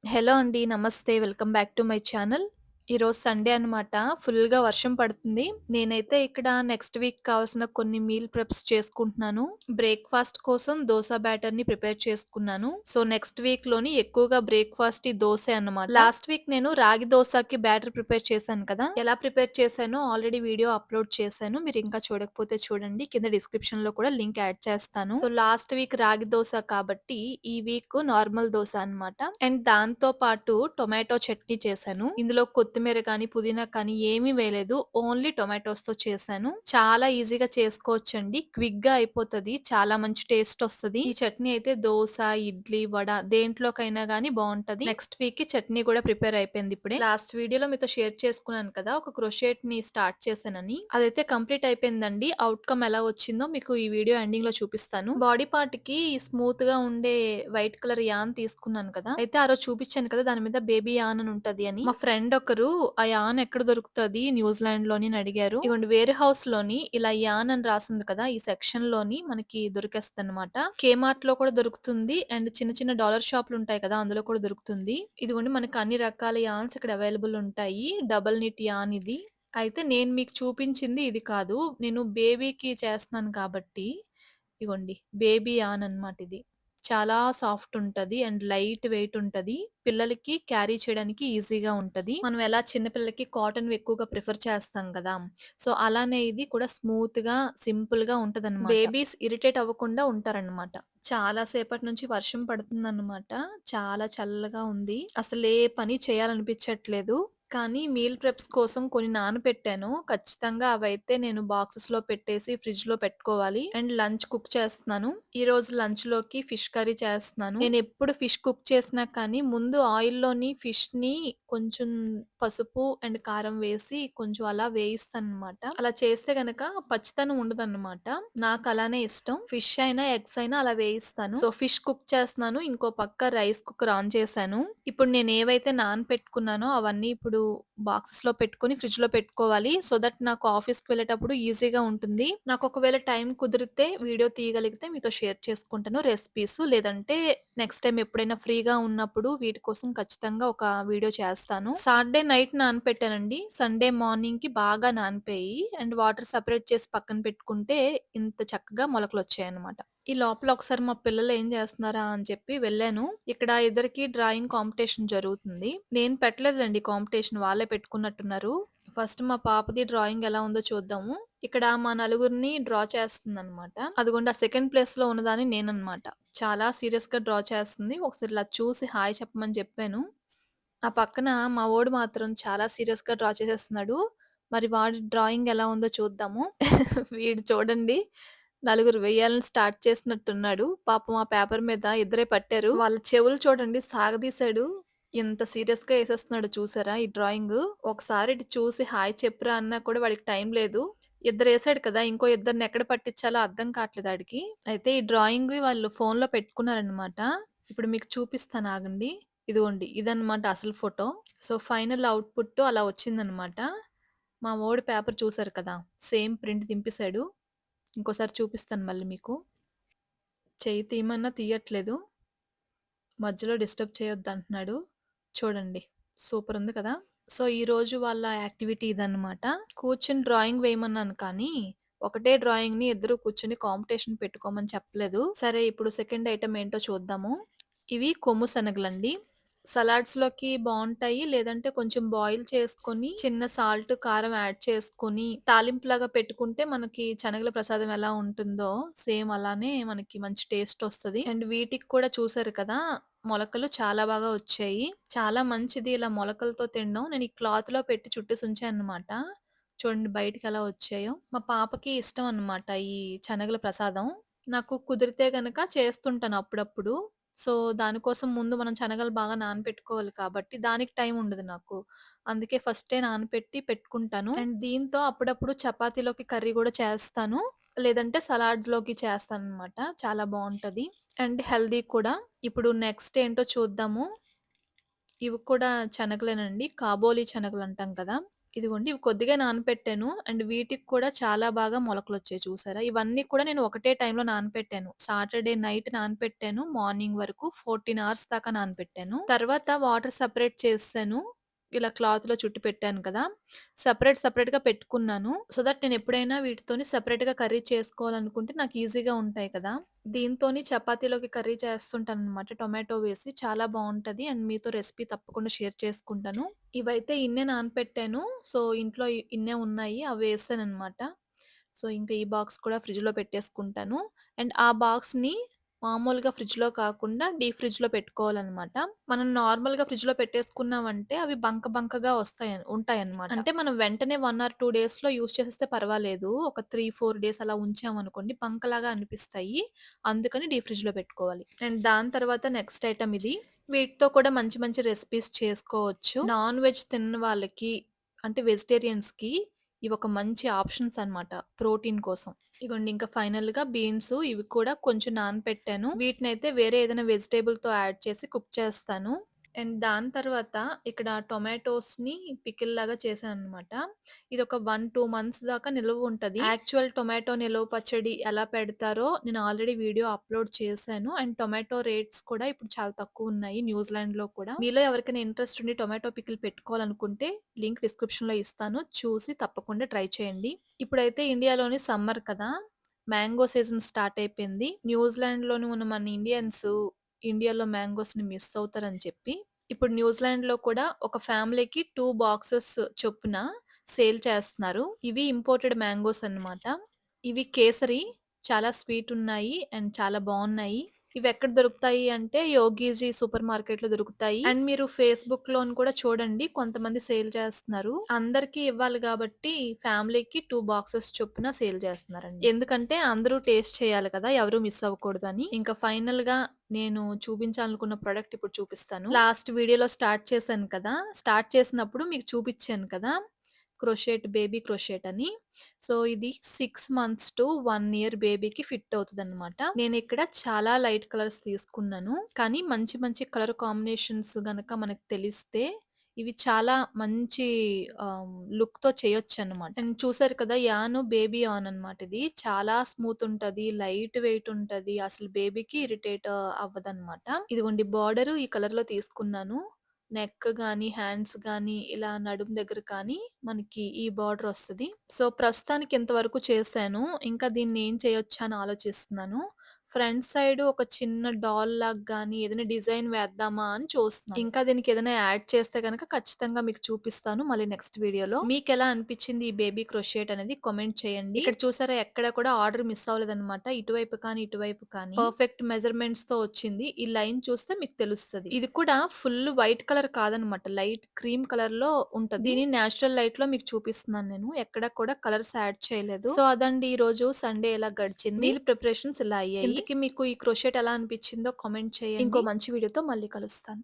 Hello అండి. నమస్తే. Welcome back to my channel. ఈరోజు సండే అనమాట. ఫుల్‌గా వర్షం పడుతుంది. నేనైతే ఇక్కడ నెక్స్ట్ వీక్ కావాల్సిన కొన్ని మీల్ ప్రెప్స్ చేసుకుంటున్నాను. బ్రేక్‌ఫాస్ట్ కోసం దోస బ్యాటర్‌ని ప్రిపేర్ చేసుకున్నాను. సో, నెక్స్ట్ వీక్‌లోని ఎక్కువగా బ్రేక్‌ఫాస్ట్ ఈ దోసే అన్నమాట. లాస్ట్ వీక్ నేను రాగి దోసకి బ్యాటర్ ప్రిపేర్ చేశాను కదా! ఎలా ప్రిపేర్ చేశానో ఆల్రెడీ వీడియో అప్‌లోడ్ చేశాను. మీరింకా చూడకపోతే చూడండి. కింద డిస్క్రిప్షన్‌లో కూడా లింక్ యాడ్ చేస్తాను. సో, లాస్ట్ వీక్ రాగి దోస కాబట్టి ఈ వీక్ నార్మల్ దోస అన్నమాట. అండ్ దాంతో పాటు టొమాటో చట్నీ చేశాను. ఇందులో కొత్తిమీర కానీ, పుదీనా కానీ ఏమీ వేయలేదు. ఓన్లీ టొమాటోస్‌తో చేశాను. చాలా ఈజీగా చేసుకోవచ్చండి. క్విక్‌గా అయిపోతది. చాలా మంచి టేస్ట్ ఒస్తది. ఈ చట్నీ అయితే దోస, ఇడ్లీ, వడ దేంట్లోకైనా గానీ బావుంటది. నెక్స్ట్ వీక్‌కి చట్నీ కూడా ప్రిపేర్ అయిపోయింది ఇప్పుడే. లాస్ట్ వీడియోలో మీతో షేర్ చేసుకున్నాను కదా! ఒక క్రోషెట్‌ని స్టార్ట్ చేశానని. అదైతే కంప్లీట్ అయిపోయిందండి. ఔట్‌కమ్ ఎలా వచ్చిందో మీకు ఈ వీడియో ఎండింగ్‌లో చూపిస్తాను. బాడీ పార్ట్‌కి స్మూత్‌గా ఉండే వైట్ కలర్ యాన్ తీసుకున్నాను కదా! అయితే ఆ రోజు చూపిచ్చాను కదా! దాని మీద బేబీ యాన్ అని ఉంటది అని. మా ఫ్రెండ్ ఒకరు ఆ యాన్ ఎక్కడ దొరుకుతది న్యూజిలాండ్‌లోని అని అడిగారు. ఇగోండి వేర్ హౌస్‌లోని ఇలా యాన్ అని రాసుంది కదా! ఈ సెక్షన్‌లోని మనకి దొరికేస్తదనమాట. కేమార్ట్‌లో కూడా దొరుకుతుంది. అండ్ చిన్న చిన్న డాలర్ షాపులుంటాయి కదా! అందులో కూడా దొరుకుతుంది. ఇదిగోండి మనకు అన్ని రకాల యాన్స్ ఇక్కడ అవైలబుల్ ఉంటాయి. డబుల్ నిట్ యాన్ ఇది. అయితే నేను మీకు చూపించింది ఇది కాదు. నేను బేబీకి చేస్తున్నాను కాబట్టి ఇగోండి బేబీ యాన్ అన్నమాట ఇది. చాలా సాఫ్ట్ ఉంటది. అండ్ లైట్ వెయిట్ ఉంటది. పిల్లలకి క్యారీ చేయడానికి ఈజీగా ఉంటది. మనం ఎలా చిన్న పిల్లలకి కాటన్‌వి ఎక్కువగా ప్రిఫర్ చేస్తాం కదా! సో, అలానే ఇది కూడా స్మూత్‌గా, సింపుల్‌గా ఉంటదనమాట. బేబీస్ ఇరిటేట్ అవ్వకుండా ఉంటారనమాట. చాలా సేపటి నుంచి వర్షం పడుతుందనమాట. చాలా చల్లగా ఉంది. అసలే పని చేయాలనిపించట్లేదు. కానీ మీల్ ప్రెప్స్ కోసం కొన్ని నానపెట్టాను. ఖచ్చితంగా అవైతే నేను బాక్సెస్‌లో పెట్టేసి ఫ్రిడ్జ్‌లో పెట్టుకోవాలి. అండ్ లంచ్ కుక్ చేస్తున్నాను. ఈరోజు లంచ్‌లోకి ఫిష్ కర్రీ చేస్తున్నాను. నేనెప్పుడు ఫిష్ కుక్ చేసినా కానీ ముందు ఆయిల్‌లోని ఫిష్‌ని కొంచెం పసుపు అండ్ కారం వేసి కొంచెం అలా వేయిస్తాననమాట. అలా చేస్తే గనక పచ్చితనం ఉండదన్నమాట. నాకలానే ఇష్టం. ఫిష్ అయినా, ఎగ్స్ అయినా అలా వేయిస్తాను. సో, ఫిష్ కుక్ చేస్తున్నాను. ఇంకో పక్క రైస్ కుక్కర్ ఆన్ చేశాను. ఇప్పుడు నేనేవైతే నానపెట్టుకున్నానో అవన్నీ ఇప్పుడు బాక్సెస్‌లో పెట్టుకొని ఫ్రిడ్జ్‌లో పెట్టుకోవాలి. సో దట్ నాకు ఆఫీస్‌కి వెళ్ళేటప్పుడు ఈజీగా ఉంటుంది. నాకు ఒకవేళ టైం కుదిరితే వీడియో తీయగలిగితే మీతో షేర్ చేసుకుంటాను రెసిపీస్. లేదంటే నెక్స్ట్ టైమ్ ఎప్పుడైనా ఫ్రీగా ఉన్నప్పుడు వీటి కోసం ఖచ్చితంగా ఒక వీడియో చేస్తాను. సాటర్డే నైట్ నానపెట్టానండి. సండే మార్నింగ్‌కి బాగా నానిపోయి అండ్ వాటర్ సెపరేట్ చేసి పక్కన పెట్టుకుంటే ఇంత చక్కగా మొలకలొచ్చాయన్నమాట. ఈ లోపల ఒకసారి మా పిల్లలు ఏం చేస్తున్నారా అని చెప్పి వెళ్ళాను. ఇక్కడ ఇద్దరికీ డ్రాయింగ్ కాంపిటీషన్ జరుగుతుంది. నేను పెట్టలేదండి కాంపిటీషన్ వాళ్ళే పెట్టుకున్నట్టున్నారు. ఫస్ట్ మా పాపది డ్రాయింగ్ ఎలా ఉందో చూద్దాము. ఇక్కడ మా నలుగురిని డ్రా చేస్తుందనమాట. అదిగోండి ఆ సెకండ్ ప్లేస్‌లో ఉన్నదాన్ని నేననమాట. చాలా సీరియస్‌గా డ్రా చేస్తుంది. ఒకసారి ఇలా చూసి హాయ్ చెప్పమని చెప్పాను. ఆ పక్కన మా వోడు మాత్రం చాలా సీరియస్‌గా డ్రా చేసేస్తున్నాడు. మరి వాడి డ్రాయింగ్ ఎలా ఉందో చూద్దాము. వీడు చూడండి నలుగురు వెయ్యాలని స్టార్ట్ చేసినట్టున్నాడు. పాపం ఆ పేపర్ మీద ఇద్దరే పట్టారు. వాళ్ళ చెవులు చూడండి సాగదీశాడు. ఎంత సీరియస్‌గా ఏసేస్తున్నాడో చూసారా ఈ డ్రాయింగు. ఒకసారి ఇటు చూసి హాయ్ చెప్పురా అన్నా కూడా వాడికి టైం లేదు. ఇద్దరేసాడు కదా! ఇంకో ఇద్దరిని ఎక్కడ పట్టించాలో అర్థం కావట్లేదు ఆడికి. అయితే ఈ డ్రాయింగ్ వాళ్ళు ఫోన్‌లో పెట్టుకున్నారనమాట. ఇప్పుడు మీకు చూపిస్తాను ఆగండి. ఇదిగోండి ఇదన్నమాట అసలు ఫోటో. సో, ఫైనల్ ఔట్‌పుట్ అలా వచ్చిందనమాట. మా వోడు పేపర్ చూసారు కదా! సేమ్ ప్రింట్ దింపేసాడు. ఇంకోసారి చూపిస్తాను మళ్ళీ మీకు. చెయ్యి తీయమన్నా తీయట్లేదు. మధ్యలో డిస్టర్బ్ చేయొద్దంటున్నాడు. చూడండి. సూపరుంది కదా! సో, ఈరోజు వాళ్ళ యాక్టివిటీ ఇదనమాట. కూర్చొని డ్రాయింగ్ వేయమన్నాను కానీ, ఒకటే డ్రాయింగ్‌ని ఇద్దరు కూర్చొని కాంపిటీషన్ పెట్టుకోమని చెప్పలేదు. సరే ఇప్పుడు సెకండ్ ఐటెమ్ ఏంటో చూద్దాము. ఇవి కొమ్ము శనగలండి. సలాడ్స్‌లోకి బావుంటాయి. లేదంటే కొంచెం బాయిల్ చేసుకొని, చిన్న సాల్ట్, కారం యాడ్ చేసుకొని, తాలింపులాగా పెట్టుకుంటే మనకి శనగల ప్రసాదం ఎలా ఉంటుందో, సేమ్ అలానే మనకి మంచి టేస్టొస్తది. అండ్ వీటికి కూడా చూసారు కదా! మొలకలు చాలా బాగా వచ్చాయి. చాలా మంచిది ఇలా మొలకలతో తినడం. నేను ఈ క్లాత్‌లో పెట్టి చుట్టేసుంచాననమాట. చూడండి బయటికెలా వచ్చాయో. మా పాపకి ఇష్టం అనమాట ఈ శనగల ప్రసాదం. నాకు కుదిరితే గనక చేస్తుంటాను అప్పుడప్పుడు. సో, దానికోసం ముందు మనం శనగలు బాగా నానపెట్టుకోవాలి కాబట్టి, దానికి టైం ఉండదు నాకు. అందుకే ఫస్టే నానపెట్టి పెట్టుకుంటాను. అండ్ దీంతో అప్పుడప్పుడు చపాతీలోకి కర్రీ గూడా చేస్తాను. లేదంటే సలాడ్‌లోకి చేస్తాననమాట. చాలా బావుంటది. అండ్ హెల్తీ కూడా. ఇప్పుడు నెక్స్ట్ ఏంటో చూద్దాము. ఇవి కూడా శనగలేనండి. కాబోలి శనగలంటాం కదా! ఇదిగోండి ఇవి కొద్దిగా నానపెట్టాను. అండ్ వీటికి కూడా చాలా బాగా మొలకలొచ్చాయి చూసారా? ఇవన్నీ కూడా నేను ఒకటే టైంలో నానపెట్టాను. సాటర్‌డే నైట్ నానపెట్టాను. మార్నింగ్ వరకు 14 అవర్స్ దాకా నానపెట్టాను. తర్వాత వాటర్ సెపరేట్ చేసేసాను. ఇలా క్లాత్‌లో చుట్టి పెట్టాను కదా! సెపరేట్‌గా పెట్టుకున్నాను. సో దట్ నేనెప్పుడైనా వీటితోని సెపరేట్‌గా కర్రీ చేసుకోవాలనుకుంటే నాకు ఈజీగా ఉంటాయి కదా! దీంతోని చపాతీలోకి కర్రీ చేస్తుంటాననమాట టొమాటో వేసి. చాలా బావుంటది. అండ్ మీతో రెసిపీ తప్పకుండా షేర్ చేసుకుంటాను. ఇవైతే ఇన్నే నానపెట్టాను. సో, ఇంట్లో ఇన్నే ఉన్నాయి. అవేసాననమాట. సో, ఇంక ఈ బాక్స్ కూడా ఫ్రిడ్జ్‌లో పెట్టేసుకుంటాను. అండ్ ఆ బాక్స్‌ని మామూలుగా ఫ్రిడ్జ్‌లో కాకుండా డీప్ ఫ్రిడ్జ్‌లో పెట్టుకోవాలనమాట. మనం నార్మల్‌గా ఫ్రిడ్జ్‌లో పెట్టేసుకున్నామంటే అవి బంకగా ఉంటాయన్నమాట. అంటే మనం వెంటనే 1 ఆర్ 2 డేస్‌లో యూజ్ చేసేస్తే పర్వాలేదు. ఒక 3, 4 డేస్ అలా ఉంచామనుకోండి బంకలాగా అనిపిస్తాయి. అందుకని డీప్ ఫ్రిడ్జ్‌లో పెట్టుకోవాలి. అండ్ దాని తర్వాత నెక్స్ట్ ఐటెమ్ ఇది. వీటితో కూడా మంచి మంచి రెసిపీస్ చేసుకోవచ్చు. నాన్ వెజ్ తినని వాళ్ళకి అంటే వెజిటేరియన్స్‌కి ఇవొక మంచి ఆప్షన్స్ అన్నమాట ప్రోటీన్ కోసం. ఇగోండి ఇంకా ఫైనల్‌గా బీన్స్ ఇవి కూడా కొంచెం నానపెట్టాను. వీటినైతే వేరే ఏదైనా వెజిటబుల్‌తో యాడ్ చేసి కుక్ చేస్తాను. అండ్ దాని తర్వాత ఇక్కడ టొమాటోస్‌ని పికిల్ లాగా చేశానన్నమాట. ఇదొక 1, 2 మంత్స్ దాకా నిలువుంటది. యాక్చువల్ టొమాటో నిలువ పచ్చడి ఎలా పెడతారో నేను ఆల్రెడీ వీడియో అప్‌లోడ్ చేశాను. అండ్ టొమాటో రేట్స్ కూడా ఇప్పుడు చాలా తక్కువున్నాయి న్యూజిలాండ్‌లో కూడా. మీలో ఎవరికైనా ఇంట్రెస్ట్ ఉండి టొమాటో పికిల్ పెట్టుకోవాలనుకుంటే లింక్ డిస్క్రిప్షన్‌లో ఇస్తాను. చూసి తప్పకుండా ట్రై చేయండి. ఇప్పుడైతే ఇండియాలోని సమ్మర్ కదా! మ్యాంగో సీజన్ స్టార్ట్ అయిపోయింది. న్యూజిలాండ్‌లోని ఉన్న మన ఇండియన్స్ ఇండియాలో మ్యాంగోస్‌ని మిస్ అవుతారని చెప్పి, ఇప్పుడు న్యూజిలాండ్‌లో కూడా ఒక ఫ్యామిలీకి 2 బాక్సెస్ చొప్పున సేల్ చేస్తున్నారు. ఇవి ఇంపోర్టెడ్ మ్యాంగోస్ అన్నమాట. ఇవి కేసరి చాలా స్వీట్ ఉన్నాయి అండ్ చాలా బావున్నాయి. ఇవెక్కడ దొరుకుతాయి అంటే యోగీజీ సూపర్ మార్కెట్‌లో దొరుకుతాయి. అండ్ మీరు ఫేస్‌బుక్‌లోని కూడా చూడండి కొంతమంది సేల్ చేస్తున్నారు. అందరికీ ఇవ్వాలి గాబట్టి ఫ్యామిలీకి 2 బాక్సెస్ చొప్పున సేల్ చేస్తున్నారండి. ఎందుకంటే అందరూ టేస్ట్ చేయాలి కదా! ఎవరు మిస్ అవ్వకూడదని. ఇంకా ఫైనల్‌గా నేను చూపించాలనుకున్న ప్రొడక్ట్ ఇప్పుడు చూపిస్తాను. లాస్ట్ వీడియోలో స్టార్ట్ చేశాను కదా! స్టార్ట్ చేసినప్పుడు మీకు చూపిచ్చాను కదా! బేబీ క్రోషెట్ అని. సో, ఇది 6 మంత్స్ టు 1 ఇయర్ బేబీకి ఫిట్ అవుతదనమాట. నేనిక్కడ చాలా లైట్ కలర్స్ తీసుకున్నాను. కానీ మంచి మంచి కలర్ కాంబినేషన్స్ గనక మనకు తెలిస్తే ఇవి చాలా మంచి లుక్‌తో చేయొచ్చనమాట. అండ్ చూసారు కదా! బేబీ యాన్ అనమాట ఇది. చాలా స్మూత్ ఉంటది. లైట్ వెయిట్ ఉంటది. అసలు బేబీకి ఇరిటేట్ అవ్వదనమాట. ఇదిగోండి బార్డరు ఈ కలర్‌లో తీసుకున్నాను. నెక్ గాని, హ్యాండ్స్ గాని, ఇలా నడుము దగ్గర కానీ మనకి ఈ బార్డరొస్తది. సో, ప్రస్తుతానికి ఇంతవరకు చేశాను. ఇంకా దీన్నేం చేయొచ్చా అని ఆలోచిస్తున్నాను. ఫ్రంట్ సైడ్ ఒక చిన్న డాల్‌లాగా గాని, ఏదైనా డిజైన్ వేద్దామా అని చూస్తున్నాను. ఇంకా దీనికేదైనా యాడ్ చేస్తే గనక ఖచ్చితంగా మీకు చూపిస్తాను మళ్ళీ నెక్స్ట్ వీడియోలో. మీకెలా అనిపిచ్చింది ఈ బేబీ క్రోషియేట్ అనేది కామెంట్ చేయండి. ఇక్కడ చూసారా ఎక్కడ కూడా ఆర్డర్ మిస్ అవ్వలేదనమాట. ఇటువైపు కానీ, ఇటువైపు కానీ పర్ఫెక్ట్ మెజర్‌మెంట్స్‌తో వచ్చింది. ఈ లైన్ చూస్తే మీకు తెలుస్తది. ఇది కూడా ఫుల్ వైట్ కలర్ కాదనమాట. లైట్ క్రీమ్ కలర్‌లో ఉంటది. దీన్ని నేచురల్ లైట్‌లో మీకు చూపిస్తున్నాను నేను. ఎక్కడ కూడా కలర్స్ యాడ్ చేయలేదు. సో, అదండి ఈరోజు సండే ఎలా గడిచింది. మీల్ ప్రిపరేషన్స్ ఇలా అయ్యాయి. ఇంతకీ మీకు ఈ క్రోషెట్ ఎలా అనిపిచ్చిందో కామెంట్ చేయండి. ఇంకో మంచి వీడియోతో మళ్ళీ కలుస్తాను.